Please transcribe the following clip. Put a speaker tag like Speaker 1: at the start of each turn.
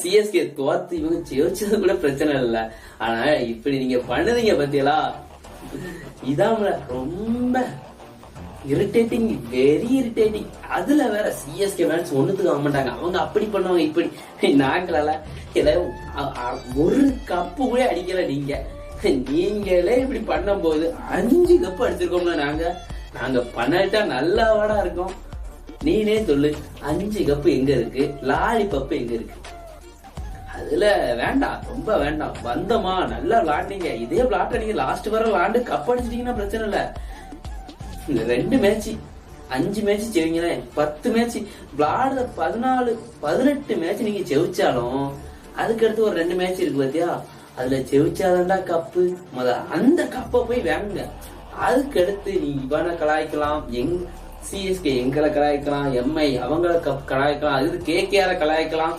Speaker 1: CSK தோத்து இவங்க ஜெயிச்சது கூட பிரச்சனை இல்ல. ஆனா இப்படி நீங்க பண்ணுறீங்க பத்தியலா, இதான் ரொம்ப இரிட்டேட்டிங், வெரி இரிட்டேட்டிங். அதுல வேற சிஎஸ்கே ஃபேன்ஸ் ஒண்ணுத்துக்கு ஆக மாட்டாங்க. அவங்க அப்படி பண்ணுவாங்க, இப்படி. நாங்களால ஒரு கப்பு கூட அடிக்கல. நீங்களே இப்படி பண்ணும் போது 5 கப்பு அடிச்சிருக்கோம்ல. நாங்க பண்ணிட்டா நல்லா வாடா இருக்கும். நீனே சொல்லு, 5 கப்பு எங்க இருக்கு, லாலி பப்பு எங்க இருக்கு? அதுல வேண்டாம், ரொம்ப வேண்டாம். வந்தமா நல்லா விளாண்டீங்க, இதே விளாட்ட நீங்க லாஸ்ட் வர விளாண்டு கப் அடிச்சிட்டீங்கன்னா பிரச்சனை இல்ல. 2 மேட்ச் 5 மேட்ச் ஜெயிங்களே, 10 மேட்ச் விளாடுற 14-18 மேட்ச் நீங்க ஜெயிச்சாலும் அதுக்கடுத்து ஒரு 2 மேட்ச் இருக்கு பாத்தியா, அதுல ஜெயிச்சாதான்டா கப்பு. அந்த கப்பை போய் வாங்குங்க. அதுக்கடுத்து நீ இவனை கலாய்க்கலாம், சிஎஸ்கே எங்களை கலாய்க்கலாம், எம்ஐ அவங்களை கலாய்க்கலாம், அது கேகேஆரை கலாய்க்கலாம்.